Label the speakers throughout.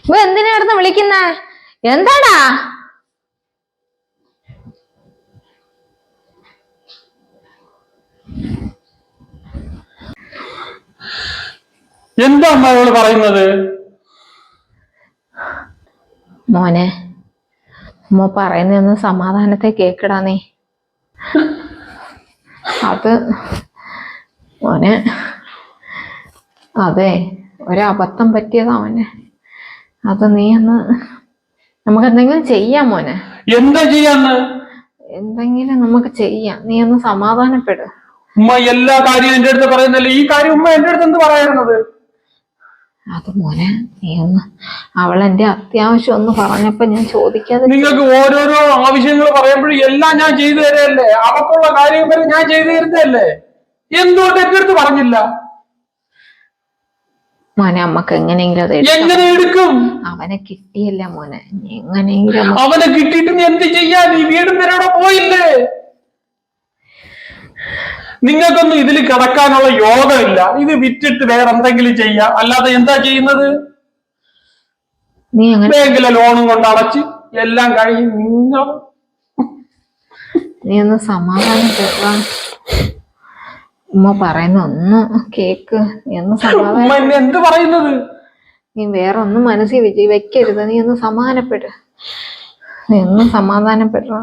Speaker 1: ഇപ്പൊ എന്തിനായിരുന്നു വിളിക്കുന്നേ? എന്താടാ?
Speaker 2: എന്താ അമ്മ അവള് പറയുന്നത്?
Speaker 1: മോനെ, അമ്മ പറയുന്നൊന്ന് സമാധാനത്തെ കേക്കടാ നീ. അത് മോനെ, അതെ, ഒരബദ്ധം പറ്റിയതാ മോനെ. അത് നീ ഒന്ന് നമുക്ക് എന്തെങ്കിലും ചെയ്യാം മോനെ.
Speaker 2: എന്താ ചെയ്യാന്ന്?
Speaker 1: എന്തെങ്കിലും നമുക്ക് ചെയ്യാം. നീ ഒന്ന് സമാധാനപ്പെടും.
Speaker 2: ഉമ്മ എല്ലാ കാര്യവും എന്റെ അടുത്ത് പറയുന്നല്ലേ, ഈ കാര്യം ഉമ്മ എന്റെ അടുത്ത് എന്ത് പറയാറുള്ളത്?
Speaker 1: അത് മോനെ, നീ ഒന്ന്, അവളെന്റെ അത്യാവശ്യം ഒന്ന് പറഞ്ഞപ്പോ ഞാൻ ചോദിക്കാതെ.
Speaker 2: നിങ്ങൾക്ക് ഓരോരോ ആവശ്യങ്ങൾ പറയുമ്പോഴും എല്ലാം ഞാൻ ചെയ്തു തരല്ലേ? അവക്കുള്ള കാര്യം വരെ ഞാൻ ചെയ്തു തരുന്നതല്ലേ? എന്തുകൊണ്ട് എന്റെ അടുത്ത് പറഞ്ഞില്ല?
Speaker 1: മോനെ, അമ്മക്ക് എങ്ങനെയെങ്കിലും അത്
Speaker 2: എങ്ങനെ എടുക്കും?
Speaker 1: അവനെ കിട്ടിയല്ല മോനെ, എങ്ങനെയെങ്കിലും.
Speaker 2: അവനെ കിട്ടിയിട്ട് നീ എന്ത് ചെയ്യാൻ? ഈ വീടും വരെ പോയില്ലേ? നിങ്ങൾക്കൊന്നും ഇതിൽ കിടക്കാനുള്ള യോഗമില്ല. ഇത് വിറ്റിട്ട് വേറെ എന്തെങ്കിലും ചെയ്യാം, അല്ലാതെ എന്താ ചെയ്യുന്നത്?
Speaker 1: നീ
Speaker 2: ബാങ്കിലെ ലോണും കൊണ്ട് അടച്ച് എല്ലാം കഴിയും. നിങ്ങൾ
Speaker 1: നീ ഒന്ന് സമാധാനപ്പെടാ. ഉമ്മ പറയുന്ന ഒന്ന് കേക്ക്. നീ ഒന്ന് സമാധാനം.
Speaker 2: എന്ത് പറയുന്നത്?
Speaker 1: നീ വേറെ ഒന്നും മനസ്സിൽ വെക്കരുത്. നീ ഒന്ന് സമാധാനപ്പെട്. നീ ഒന്ന് സമാധാനപ്പെടാ.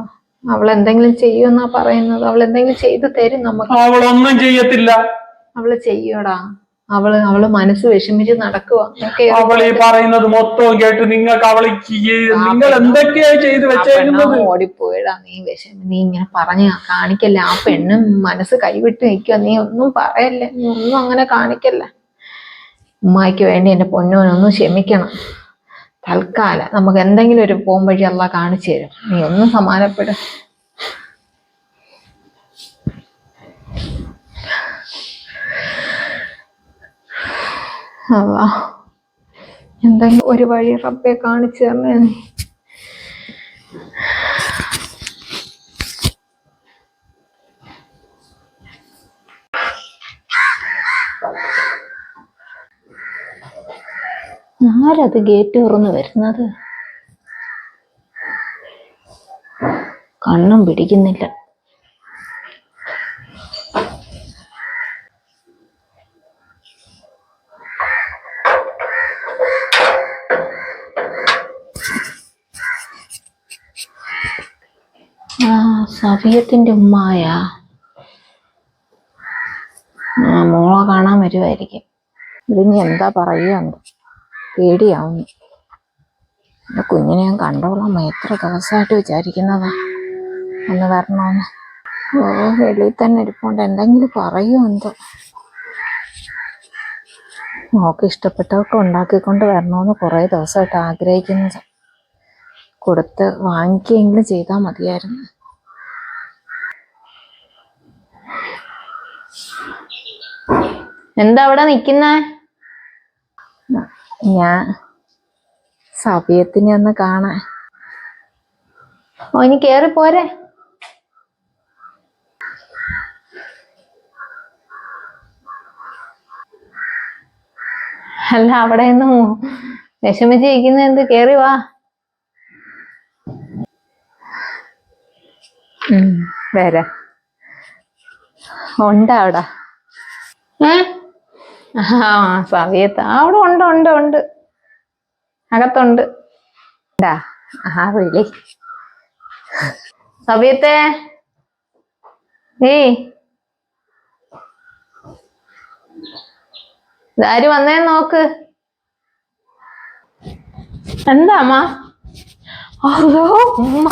Speaker 1: അവൾ എന്തെങ്കിലും ചെയ്യുമെന്നാ പറയുന്നത്. അവൾ എന്തെങ്കിലും ചെയ്തു തരും നമുക്ക്.
Speaker 2: അവളൊന്നും ചെയ്യത്തില്ല.
Speaker 1: അവള് ചെയ്യൂടാ. അവള് മനസ്സ് വിഷമിച്ച് നടക്കുക.
Speaker 2: അവൾ ഈ പറയുന്നത് മൊത്തം കേട്ട് നിങ്ങൾക്ക് നിങ്ങൾ എന്തൊക്കെയാ ചെയ്ത് വെച്ചേക്കുന്നത്?
Speaker 1: ഓടിപ്പോയിടാ. നീ നീ ഇങ്ങനെ പറഞ്ഞ് കാണിക്കല്ല. ആ പെണ്ണും മനസ്സ് കൈവിട്ട് നിൽക്കുക. നീ ഒന്നും പറയല്ലേ. നീ ഒന്നും അങ്ങനെ കാണിക്കല്ല. ഉമ്മായിക്ക് വേണ്ടി എന്റെ പൊന്നോനൊന്നും ക്ഷമിക്കണം. തൽക്കാലം നമുക്ക് എന്തെങ്കിലും ഒരു പോംവഴി അല്ലാ കാണിച്ചു തരും. നീ ഒന്നും സമാധാനപ്പെടും. അല്ലാ, എന്തെങ്കിലും ഒരു വഴി റബ്ബെ കാണിച്ചു തരണേ. ആരത് ഗേറ്റ് തുറന്ന് വരുന്നത്? കണ്ണും പിടിക്കുന്നില്ല. സഫിയത്തിന്റെ ഉമ്മായ മോളെ കാണാൻ വരുമായിരിക്കും. ഇതിനി എന്താ പറയുക എന്തോ, പേടിയാവുന്നു. എന്റെ കുഞ്ഞിനെ ഞാൻ കണ്ടോളാം. എത്ര ദിവസമായിട്ട് വിചാരിക്കുന്നതാ ഒന്ന് വരണമെന്ന്. വെളിയിൽ തന്നെ ഇരിപ്പുണ്ട്. എന്തെങ്കിലും പറയുമോ എന്തോ. മോക്ക് ഇഷ്ടപ്പെട്ടതൊക്കെ ഉണ്ടാക്കിക്കൊണ്ട് വരണമെന്ന് കുറേ ദിവസമായിട്ട് ആഗ്രഹിക്കുന്നത്. കൊടുത്ത് വാങ്ങിക്കുകയെങ്കിലും ചെയ്താൽ മതിയായിരുന്നു. എന്താ അവിടെ നിക്കുന്നേ? ഞാൻ സഫിയത്തിനെ ഒന്ന് കാണാൻ. ഇനി കേറി പോരെ. അല്ല, അവിടെ ഒന്നും വിഷമിച്ചിരിക്കുന്ന എന്ത്? കേറി വാ. വരാ. ഉണ്ട് അവിടെ. സഫിയത്ത് അവിടെ ഉണ്ട്. അകത്തുണ്ട്. വിളി. സഫിയത്തെ, ഇതാര് വന്നേന്ന് നോക്ക്. എന്താ അമ്മ? ഓ ഉമ്മ,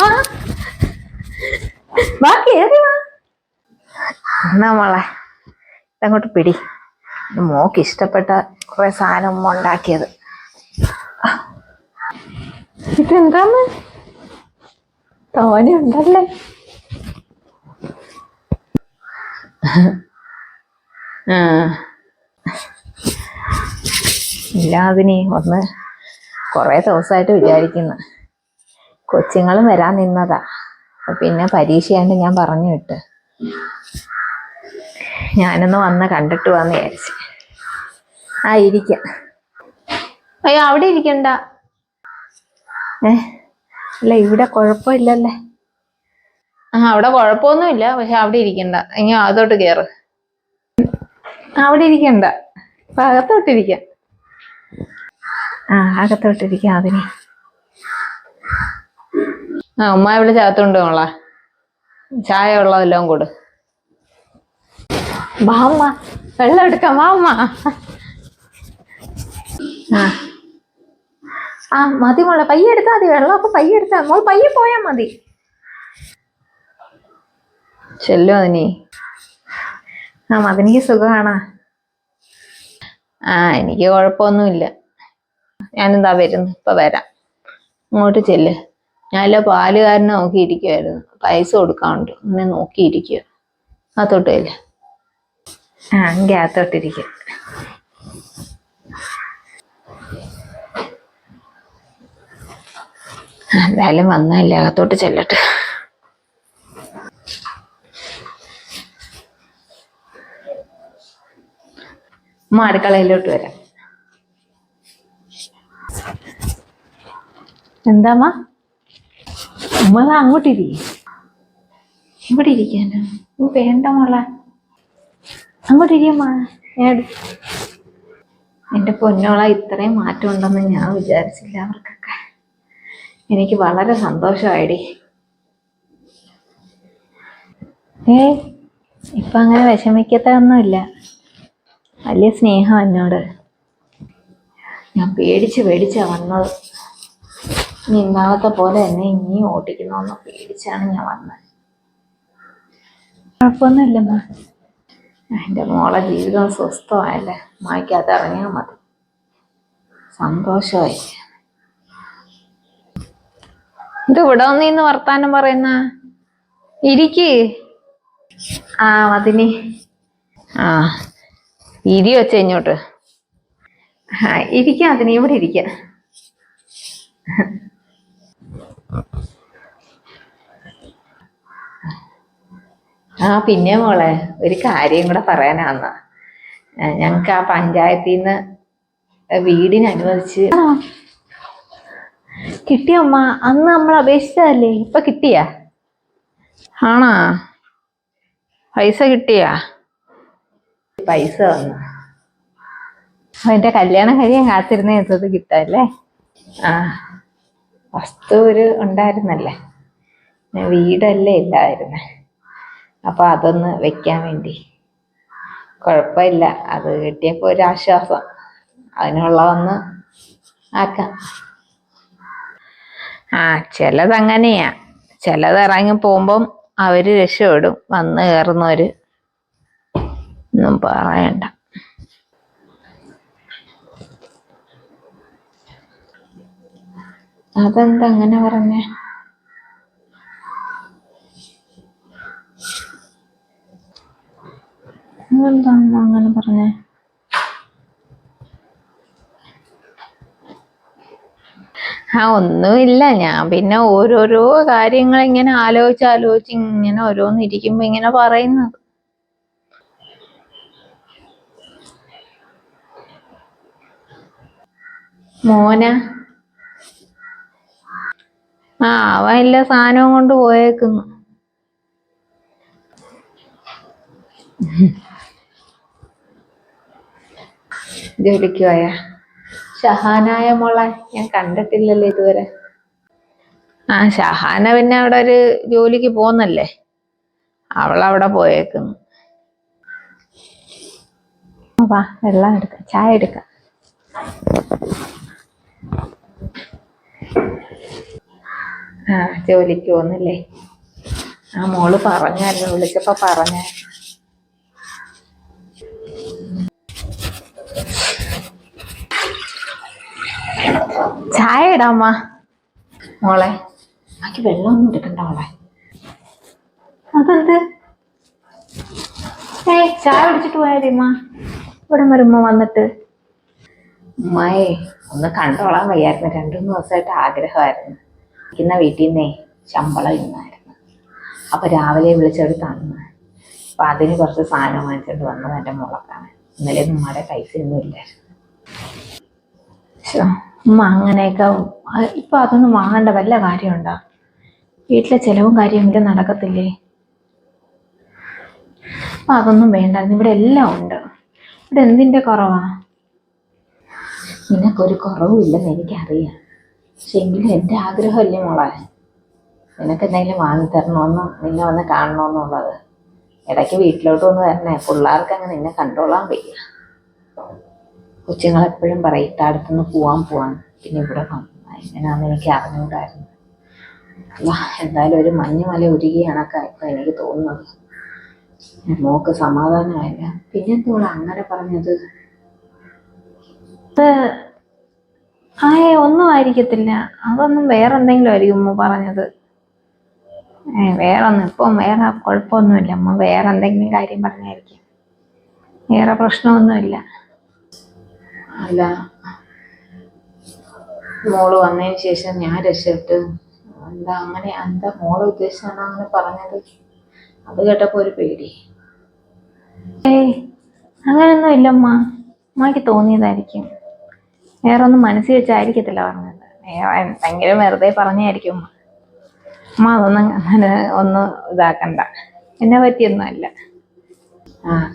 Speaker 1: വാ കേറി വാ. എന്നാ മോളെ, ഇതങ്ങോട്ട് പിടി. മോക്ക് ഇഷ്ടപ്പെട്ട കുറെ സാധനം ഉമ്മ ഉണ്ടാക്കിയത്. ഇതെന്താന്ന്? തോനെ ഉണ്ടല്ലേ. ഇല്ല, അതിനി ഒന്ന് കുറെ ദിവസമായിട്ട് വിചാരിക്കുന്നു. കൊച്ചുങ്ങളും വരാൻ നിന്നതാ. പിന്നെ പരീക്ഷയാണ്ട് ഞാൻ പറഞ്ഞു വിട്ട്. ഞാനൊന്ന് വന്ന് കണ്ടിട്ട് പോവാന്ന് വിചാരിച്ചു. ഇരിക്കാം. അയ്യോ, അവിടെ ഇരിക്കണ്ട. ഏ അല്ല ഇവിടെ കുഴപ്പമില്ലല്ലേ? അവിടെ കുഴപ്പമൊന്നുമില്ല, പക്ഷെ അവിടെ ഇരിക്കണ്ട, ഇനി അകത്തോട്ട് കേറ്. അവിടെ ഇരിക്കണ്ട, ഇപ്പൊ അകത്തോട്ടിരിക്കാം. അകത്തോട്ടിരിക്കാം അതിന്. ഉമ്മ വിളിച്ച് അകത്തോണ്ട് പോളാ, ചായ ഉള്ളതെല്ലാം കൊടു. വാ ഉമ്മ, വെള്ളം എടുക്കാം, വാ ഉമ്മ. മതി മോളെ, പയ്യെ എടുത്താൽ മതി, വെള്ളമൊക്കെ പയ്യെ എടുത്താ മോൾ, പയ്യെ പോയാ മതി. ചെല്ലോ അതിനി. മതിനിക്ക് സുഖമാണോ? എനിക്ക് കുഴപ്പമൊന്നുമില്ല. ഞാനെന്താ വരുന്നു, ഇപ്പൊ വരാം. ഇങ്ങോട്ട് ചെല്ല്. ഞാനല്ല പാലുകാരനെ നോക്കിയിരിക്കുവായിരുന്നു, പൈസ കൊടുക്കാനുണ്ട്, അങ്ങനെ നോക്കിയിരിക്കുക. അകത്തോട്ടില്ല. എങ്കിൽ അകത്തോട്ടിരിക്കുക. എന്തായാലും വന്നല്ലേ, അകത്തോട്ട് ചെല്ലട്ടെ. ഉമ്മ അടുക്കളയിലോട്ട് വരാം. എന്താമ്മ? ഉമ്മ അങ്ങോട്ടിരിക്കും. ഇവിടെ ഇരിക്കാനോ? വേണ്ട മോളെ, അങ്ങോട്ടിരിക്കമ്മ. എന്റെ പൊന്നോള, ഇത്രയും മാറ്റം ഉണ്ടെന്ന് ഞാൻ വിചാരിച്ചില്ല. അവർക്കൊക്കെ എനിക്ക് വളരെ സന്തോഷമായിടി. ഇപ്പൊ അങ്ങനെ വിഷമിക്കത്തൊന്നുമില്ല, വലിയ സ്നേഹം എന്നോട്. ഞാൻ പേടിച്ചാ വന്നത്. ഇനി ഇന്നാളത്തെ പോലെ എന്നെ ഇനിയും ഓട്ടിക്കണമെന്ന് പേടിച്ചാണ് ഞാൻ വന്നത്. കുഴപ്പമൊന്നുമില്ലമ്മ. എൻ്റെ മോളെ ജീവിതം സ്വസ്ഥമായല്ലേ, മായ്ക്കകത്ത് ഇറങ്ങിയാൽ മതി. സന്തോഷമായി. ഇത് ഇവിടെ വന്നിന്ന് വർത്താനം പറയുന്ന, ഇരിക്ക്. മതിനി. ഇരി വെച്ച ഇങ്ങോട്ട്. ഇരിക്കാം അതിന്, ഇവിടെ ഇരിക്കാം. പിന്നെ മോളെ, ഒരു കാര്യം കൂടെ പറയാനാന്ന. ഞങ്ങക്ക് ആ പഞ്ചായത്തിൽ നിന്ന് വീടിന് അനുവദിച്ച് കിട്ടിയമ്മ. അന്ന് നമ്മൾ അപേക്ഷിച്ചതല്ലേ, ഇപ്പൊ കിട്ടിയാ? ആണാ? പൈസ കിട്ടിയാ? പൈസ വന്നു. എന്റെ കല്യാണം കഴിയാൻ കാത്തിരുന്ന എത്തത് കിട്ടാല്ലേ. വസ്തു ഉണ്ടായിരുന്നല്ലേ, വീടല്ലേ ഇല്ലായിരുന്നേ. അപ്പൊ അതൊന്ന് വെക്കാൻ വേണ്ടി. കുഴപ്പമില്ല, അത് കിട്ടിയപ്പോ ഒരാശ്വാസം. അതിനുള്ളതൊന്ന് ആക്കാം. ചിലതങ്ങനെയാ, ചിലത് ഇറങ്ങി പോകുമ്പം അവര് രക്ഷപ്പെടും, വന്ന് കയറുന്നവര് ഒന്നും പറയണ്ട. അതെന്താ അങ്ങനെ പറഞ്ഞേ? എന്താ അങ്ങനെ പറഞ്ഞേ? ഒന്നുമില്ല. ഞാൻ പിന്നെ ഓരോരോ കാര്യങ്ങൾ ഇങ്ങനെ ആലോചിച്ച് ഇങ്ങനെ ഓരോന്ന് ഇരിക്കുമ്പോ ഇങ്ങനെ പറയുന്നത്. മോന അവൻ എല്ലാ സാധനവും കൊണ്ട് പോയേക്കുന്നു. ജോലിക്ക് പോയാ? ഷഹാനായ മോളെ ഞാൻ കണ്ടിട്ടില്ലല്ലോ ഇതുവരെ. ഷഹാന പിന്നെ അവിടെ ഒരു ജോലിക്ക് പോന്നല്ലേ, അവളവിടെ പോയേക്കുന്നു. വാ, വെള്ളം എടുക്കാം, ചായ എടുക്കാം. ജോലിക്ക് പോന്നല്ലേ? മോള് പറഞ്ഞായിരുന്നു, വിളിച്ചപ്പോ പറഞ്ഞ. ചായ ഇടാമ്മ. മോളെ ബാക്കി വെള്ളമൊന്നും എടുക്കണ്ട മോളെ. അതെന്ത്? ചായ കുടിച്ചിട്ട് പോയാതിമ്മ, ഇവിടെ വരുമ്പോ വന്നിട്ട്. ഉമ്മായെ ഒന്ന് കണ്ടോളാൻ വയ്യായിരുന്നു, 2-3 ദിവസമായിട്ട് ആഗ്രഹമായിരുന്നു. ഇരിക്കുന്ന വീട്ടിൽ നിന്നേ ശമ്പളം ഇന്നായിരുന്നു. അപ്പൊ രാവിലെ വിളിച്ചെടുത്ത് തന്ന്. അപ്പൊ അതിന് കുറച്ച് സാധനം വാങ്ങിച്ചോണ്ട് വന്നത് എൻ്റെ മോളക്കാണ്. ഇന്നലെ നമ്മുടെ പൈസ ഒന്നും ഇല്ലായിരുന്നു. ഉമ്മ അങ്ങനെയൊക്കെ ഇപ്പൊ അതൊന്നും വാങ്ങേണ്ട വല്ല കാര്യമുണ്ടോ? വീട്ടിലെ ചെലവും കാര്യമെങ്കിലും നടക്കത്തില്ലേ? അപ്പൊ അതൊന്നും വേണ്ട, ഇവിടെ എല്ലാം ഉണ്ട്. ഇവിടെ എന്തിന്റെ കുറവാ? നിനക്കൊരു കുറവുമില്ലെന്ന് എനിക്കറിയാം. പക്ഷെ എങ്കിലും എൻ്റെ ആഗ്രഹമല്ലേ മോളെ, നിനക്ക് എന്തെങ്കിലും വാങ്ങിത്തരണമെന്നും നിന്നെ വന്ന് കാണണമെന്നുള്ളത്. ഇടയ്ക്ക് വീട്ടിലോട്ട് വന്ന് വരണേ, പിള്ളേർക്ക് അങ്ങ് നിന്നെ കണ്ടോളാൻ വയ്യ. കൊച്ചുങ്ങളെപ്പോഴും പറയും ഇത്തടുത്തുനിന്ന് പോവാൻ. പിന്നെ ഇവിടെ വന്നു എങ്ങനെയാണെന്ന് എനിക്ക് അറിഞ്ഞുകൂടായിരുന്നു. അല്ല, എന്തായാലും ഒരു മഞ്ഞുമല ഉരുകിയ കണക്കായപ്പോൾ എനിക്ക് തോന്നുന്നത്. മോക്ക് സമാധാനമായില്ല. പിന്നെന്തോളാ അങ്ങനെ പറഞ്ഞത്? ഒന്നും ആയിരിക്കത്തില്ല. അതൊന്നും വേറെ എന്തെങ്കിലും ആയിരിക്കും ഉമ്മ പറഞ്ഞത്. വേറൊന്നും ഇപ്പം വേറെ കുഴപ്പമൊന്നുമില്ല. അമ്മ വേറെ എന്തെങ്കിലും കാര്യം പറഞ്ഞായിരിക്കും. വേറെ പ്രശ്നമൊന്നുമില്ല. അല്ല, മോള് വന്നതിന് ശേഷം ഞാൻ രക്ഷപ്പെട്ട് എന്താ മോളെ ഉദ്ദേശിച്ചാണോ അങ്ങനെ പറഞ്ഞത്? അത് കേട്ടപ്പോ ഒരു പേടി. അങ്ങനൊന്നും ഇല്ലമ്മ, അമ്മയ്ക്ക് തോന്നിയതായിരിക്കും. വേറെ ഒന്നും മനസ്സിൽ വെച്ചായിരിക്കത്തില്ല പറഞ്ഞത്. ഭയങ്കര വെറുതെ പറഞ്ഞായിരിക്കും ഉമ്മ. അമ്മ അതൊന്നും അങ്ങനെ ഒന്നും ഇതാക്കണ്ട. എന്നെ പറ്റിയൊന്നും അല്ല.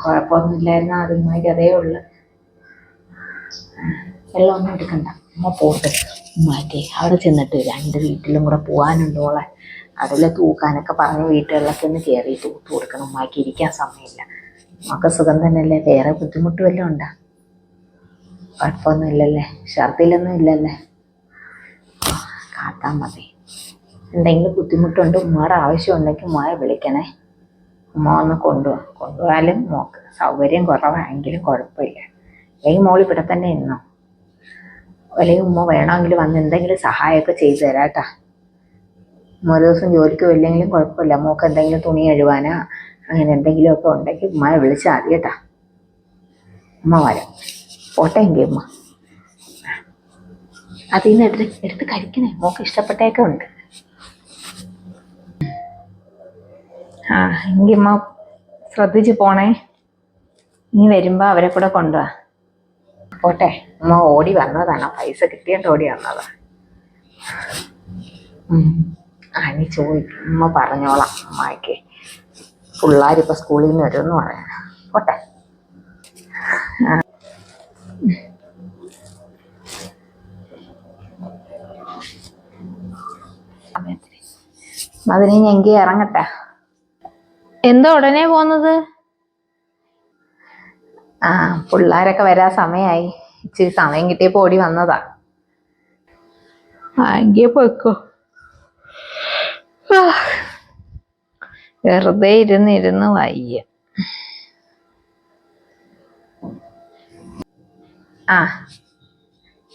Speaker 1: കുഴപ്പമൊന്നുമില്ലായിരുന്നു. അതുമാതിരി അതേ ഉള്ളു. വെള്ളം ഒന്നും എടുക്കണ്ട, അമ്മ പോട്ട് മാറ്റി. അവിടെ ചെന്നിട്ട് 2 വീട്ടിലും കൂടെ പോകാനുണ്ട് മോളെ. അതിൽ തൂക്കാനൊക്കെ പറഞ്ഞ് വീട്ടുകളിലൊക്കെ ഒന്ന് കയറി തൂത്ത് കൊടുക്കണം. ഉമ്മാക്കി ഇരിക്കാൻ സമയമില്ല. നമുക്ക് സുഖം തന്നെയല്ലേ? വേറെ ബുദ്ധിമുട്ട് വല്ലതും ഉണ്ടാ? കുഴപ്പമൊന്നും ഇല്ലല്ലേ? ഛർദിലൊന്നും ഇല്ലല്ലേ? കാത്താൽ മതി. എന്തെങ്കിലും ബുദ്ധിമുട്ടുണ്ട്, ഉമ്മയുടെ ആവശ്യമുണ്ടെങ്കിൽ ഉമ്മയെ വിളിക്കണേ. ഉമ്മ ഒന്ന് കൊണ്ടുപോയാലും മോക്ക് സൗകര്യം കുറവാണെങ്കിലും കുഴപ്പമില്ല. അല്ലെങ്കിൽ മോൾ ഇവിടെ തന്നെ ഇരുന്നോ, അല്ലെങ്കിൽ ഉമ്മ വേണമെങ്കിൽ വന്ന് എന്തെങ്കിലും സഹായമൊക്കെ ചെയ്തു തരാം കേട്ടാ. ഒരു ദിവസം ജോലിക്ക് പോയില്ലെങ്കിലും കുഴപ്പമില്ല. മോക്ക് എന്തെങ്കിലും തുണി കഴുവാനാ അങ്ങനെ എന്തെങ്കിലുമൊക്കെ ഉണ്ടെങ്കിൽ ഉമ്മയെ വിളിച്ചാൽ മതി കേട്ടാ. ഉമ്മ വരാം. പോട്ടെ എങ്കിൽ ഉമ്മ. അതിൽ നിന്ന് എടുത്ത് കഴിക്കണേ. മോക്ക് ഇഷ്ടപ്പെട്ടൊക്കെ ഉണ്ട്. എങ്കിൽ ഉമ്മ ശ്രദ്ധിച്ച് പോണേ. നീ വരുമ്പോ അവരെ കൂടെ കൊണ്ടുവാ. പോട്ടെ. ഉമ്മ ഓടി വന്നതാണ്, പൈസ കിട്ടിയിട്ട് ഓടി വന്നതാ. നീ ചോദിക്കും, ഉമ്മ പറഞ്ഞോളാം ഉമ്മയ്ക്ക്. പിള്ളേരിപ്പോ സ്കൂളിൽ നിന്ന് വരുമെന്ന് പറയാം. പോട്ടെ. അതിന് എങ്കിൽ ഇറങ്ങട്ടെ. എന്താ ഉടനെ പോന്നത്? പിള്ളേരൊക്കെ വരാൻ സമയമായി. ഇച്ചിരി സമയം കിട്ടിയപ്പോ ഓടി വന്നതാ. എങ്കിൽ പോയിക്കോ. വെറുതെ ഇരുന്ന് വയ്യ.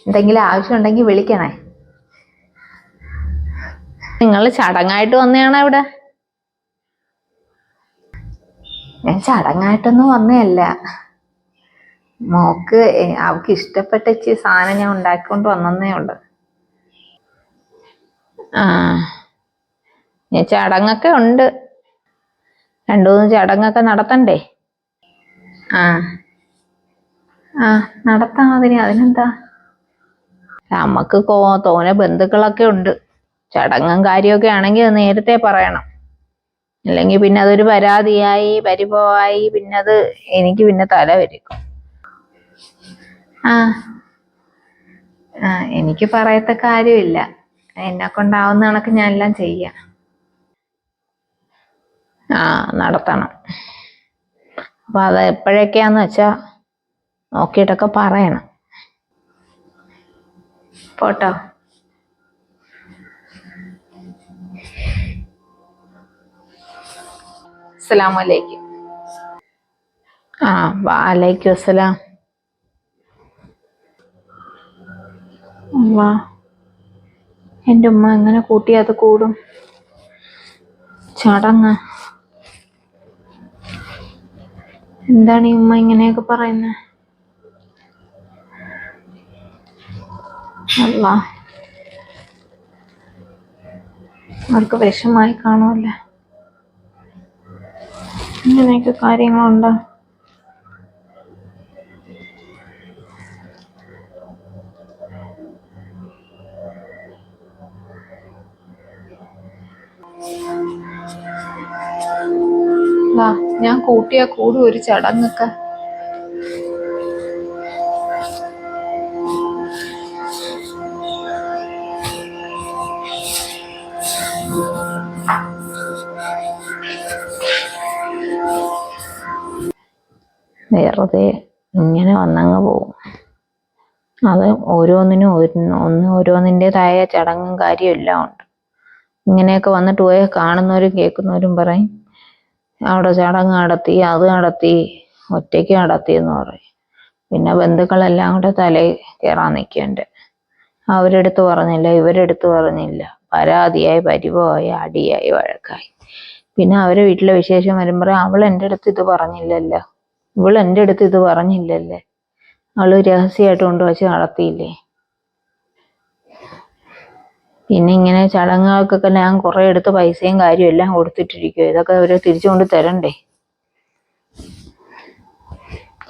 Speaker 1: എന്തെങ്കിലും ആവശ്യം ഉണ്ടെങ്കിൽ വിളിക്കണേ. നിങ്ങൾ ചടങ്ങായിട്ട് വന്നതാണോ ഇവിടെ? ഞാൻ ചടങ്ങായിട്ടൊന്നും വന്നതല്ല. മോക്ക് അവൾക്ക് ഇഷ്ടപ്പെട്ട ഇച്ചിരി സാധനം ഞാൻ ഉണ്ടാക്കിക്കൊണ്ട് വന്നേ ഉള്ളു. ഞാൻ ചടങ്ങൊക്കെ ഉണ്ട്. 2-3 ചടങ്ങൊക്കെ നടത്തണ്ടേ? നടത്താം. അതിനെന്താ? നമുക്ക് തോനെ ബന്ധുക്കളൊക്കെ ഉണ്ട്. ചടങ്ങും കാര്യമൊക്കെ ആണെങ്കിൽ അത് നേരത്തെ പറയണം. അല്ലെങ്കിൽ പിന്നെ അതൊരു പരാതിയായി പരിഭവമായി പിന്നെ അത് എനിക്ക് പിന്നെ തല വരും. എനിക്ക് പറയത്ത കാര്യമില്ല. എന്നെ കൊണ്ടാവുന്ന കണക്ക് ഞാൻ എല്ലാം ചെയ്യാം. നടത്തണം. അപ്പൊ അത് എപ്പോഴൊക്കെയാന്ന് വെച്ചാ നോക്കിയിട്ടൊക്കെ പറയണം. പോട്ടോ. അസ്സലാമലൈക്കും. വലൈക്കും അസ്സലാം. എൻ്റെ ഉമ്മ എങ്ങനെ കൂട്ടിയത് കൂടും? ചടങ്ങ്. എന്താണ് ഈ ഉമ്മ ഇങ്ങനെയൊക്കെ പറയുന്നത്? അവർക്ക് വിഷമായി കാണുമല്ലേ? ഇങ്ങനെയൊക്കെ കാര്യങ്ങളുണ്ടോ? ഞാൻ കൂട്ടിയാ കൂടും ഒരു ചടങ്ങൊക്കെ. വെറുതെ ഇങ്ങനെ വന്നങ്ങ് പോവും. അത് ഓരോന്നിനും ഓരോന്നിൻ്റെതായ ചടങ്ങും കാര്യവും എല്ലാം ഉണ്ട്. ഇങ്ങനെയൊക്കെ വന്നിട്ട് പോയി കാണുന്നവരും കേൾക്കുന്നവരും പറയും അവിടെ ചടങ്ങ് നടത്തി, അത് നടത്തി, ഒറ്റയ്ക്ക് നടത്തി എന്ന് പറയും. പിന്നെ ബന്ധുക്കളെല്ലാം കൂടെ തലയിൽ കയറാൻ നിൽക്കേണ്ട. അവരെടുത്ത് പറഞ്ഞില്ല, ഇവരെടുത്ത് പറഞ്ഞില്ല, പരാതിയായി, പരിഭവമായി, അടിയായി, വഴക്കായി. പിന്നെ അവരെ വീട്ടിലെ വിശേഷം വരുമ്പോൾ അവൾ എൻ്റെ അടുത്ത് ഇത് പറഞ്ഞില്ലല്ലോ, ഇവൾ എൻ്റെ അടുത്ത് ഇത് പറഞ്ഞില്ലല്ലേ, അവള് രഹസ്യമായിട്ട് കൊണ്ടുവച്ച് നടത്തിയില്ലേ. പിന്നെ ഇങ്ങനെ ചടങ്ങുകൾക്കൊക്കെ ഞാൻ കുറെ എടുത്ത് പൈസയും കാര്യവും എല്ലാം കൊടുത്തിട്ടിരിക്കും. ഇതൊക്കെ അവര് തിരിച്ചു കൊണ്ട് തരണ്ടേ.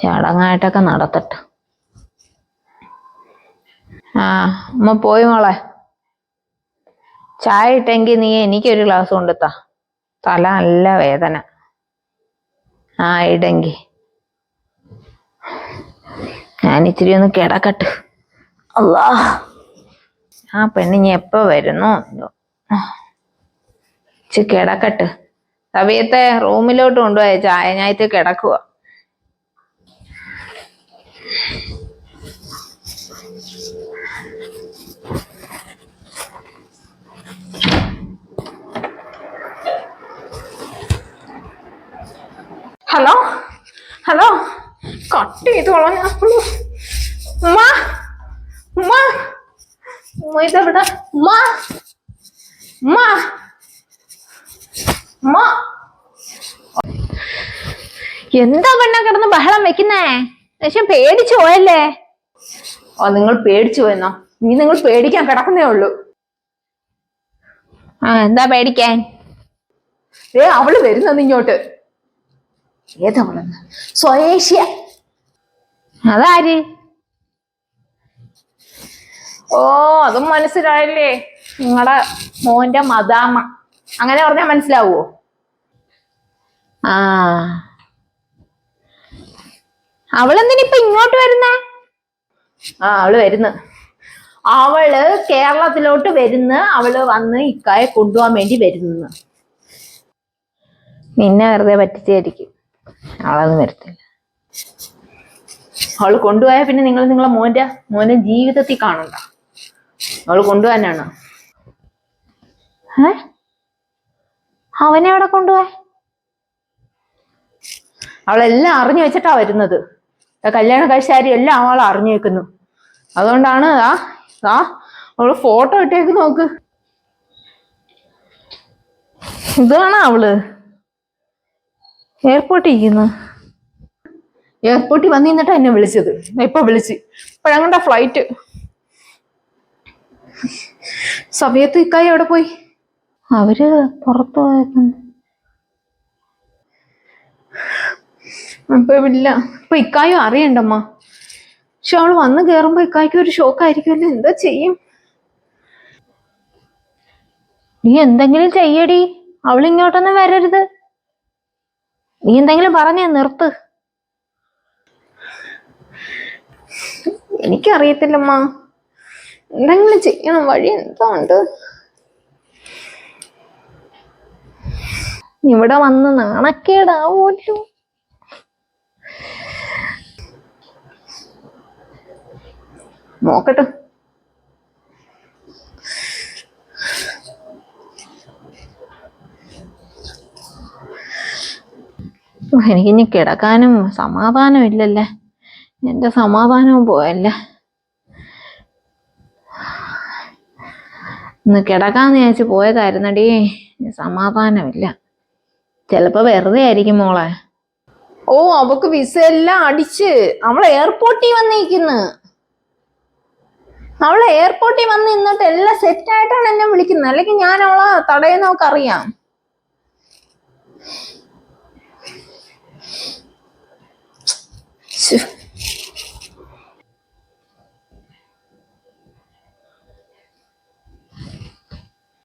Speaker 1: ചടങ്ങായിട്ടൊക്കെ നടത്തട്ടെ. അമ്മ പോയി മോളെ. ചായ ഇട്ടെങ്കിൽ നീ എനിക്കൊരു ഗ്ലാസ് കൊണ്ടുത്താ, തല നല്ല വേദന. ഇടെങ്കി ഞാൻ ഇച്ചിരി ഒന്ന് കിടക്കട്ടെ. അല്ലാ, ആ പെണ്ണിനി എപ്പോ വരുന്നു കിടക്കട്ടെ. സബിയത്തെ റൂമിലോട്ട് കൊണ്ടുപോയ ചായ, ഞാൻ ഇത് കിടക്കുക. ഹലോ ഹലോ, കട്ട് ചെയ്തോളാം ഞാൻ. ഉമ്മ ഉമ്മ ഉമ്മ ഇതെവിടെ? ഉമ്മ ഉമ്മ ഉമ്മ, എന്താ പെണ്ണ കിടന്ന് ബഹളം വെക്കുന്നേ? പക്ഷെ പേടിച്ചു പോയല്ലേ? നിങ്ങൾ പേടിച്ചു പോയെന്നോ? ഇനി നിങ്ങൾ പേടിക്കാൻ കിടക്കുന്നേ ഉള്ളൂ. എന്താ പേടിക്കാൻ? അവള് വരുന്നത് ഇങ്ങോട്ട്. ഏതവളെന്ന്? സ്വദേശിയ. അതാര്? അതും മനസ്സിലായില്ലേ? നിങ്ങളുടെ മോന്റെ മദാമ്മ. അങ്ങനെ പറഞ്ഞാൽ മനസ്സിലാവുമോ? അവളെന്തിനിപ്പൊ ഇങ്ങോട്ട് വരുന്നേ? അവള് വരുന്നു. അവള് കേരളത്തിലോട്ട് വരുന്ന. അവള് വന്ന് ഇക്കായെ കൊണ്ടുപോകാൻ വേണ്ടി വരുന്നു. നിന്നെ വെറുതെ പറ്റിച്ചായിരിക്കും. അവളൊന്നും വരത്തില്ല. അവള് കൊണ്ടുപോയാൽ പിന്നെ നിങ്ങൾ നിങ്ങളെ മോനെ ജീവിതത്തിൽ കാണണ്ട. അവള് കൊണ്ടുപോകാനാണ്. അവനെ എവിടെ കൊണ്ടുപോയ? അവളെല്ലാം അറിഞ്ഞു വെച്ചിട്ടാ വരുന്നത്. കല്യാണം കഴിച്ച കാര്യം എല്ലാം അവൾ അറിഞ്ഞു വെക്കുന്നു. അതുകൊണ്ടാണ് അവള് ഫോട്ടോ ഇട്ടേക്ക് നോക്ക്. ഇതാണ് അവള് എയർപോർട്ടിൽ ഇരിക്കുന്നു. എയർപോർട്ടിൽ വന്നു നിന്നിട്ടാ എന്നെ വിളിച്ചത്. ഇപ്പൊ വിളിച്ച് ഇപ്പോഴങ്ങണ്ട ഫ്ലൈറ്റ്. സമയത്ത് ഇക്കായി എവിടെ പോയി? അവര് പുറത്തു പോയേക്കുന്നു. ഇല്ല, ഇപ്പൊ ഇക്കായും അറിയണ്ടമ്മ. പക്ഷെ അവള് വന്ന് കേറുമ്പോ ഇക്കായ്ക്ക് ഒരു ഷോക്കായിരിക്കുമല്ലോ. എന്താ ചെയ്യും? നീ എന്തെങ്കിലും ചെയ്യടി. അവളിങ്ങോട്ടൊന്നും വരരുത്. നീ എന്തെങ്കിലും പറഞ്ഞേ നിർത്ത്. എനിക്കറിയത്തില്ലമ്മ, എന്തെങ്കിലും ചെയ്യണം. വഴി എന്താ ഉണ്ട്? ഇവിടെ വന്ന് നാണക്കേടാവൂല്ലോ. നോക്കട്ടെ. എനിക്കിനി കിടക്കാനും സമാധാനം ഇല്ലല്ലേ. എന്റെ സമാധാനവും പോയല്ലേ. ഇന്ന് കിടക്കാന്ന് വിചാരിച്ച് പോയതായിരുന്നടി. സമാധാനമില്ല. ചിലപ്പോ വെറുതെ ആയിരിക്കും മോളെ. അവക്ക് വിസ എല്ലാം അടിച്ച് അവളെ എയർപോർട്ടിൽ വന്നിരിക്കുന്നു. അവളെ എയർപോർട്ടിൽ വന്ന് നിന്നിട്ട് എല്ലാം സെറ്റായിട്ടാണ് എന്നെ വിളിക്കുന്നത്. അല്ലെങ്കിൽ ഞാൻ അവളെ തടയുന്നവർക്ക് അറിയാം.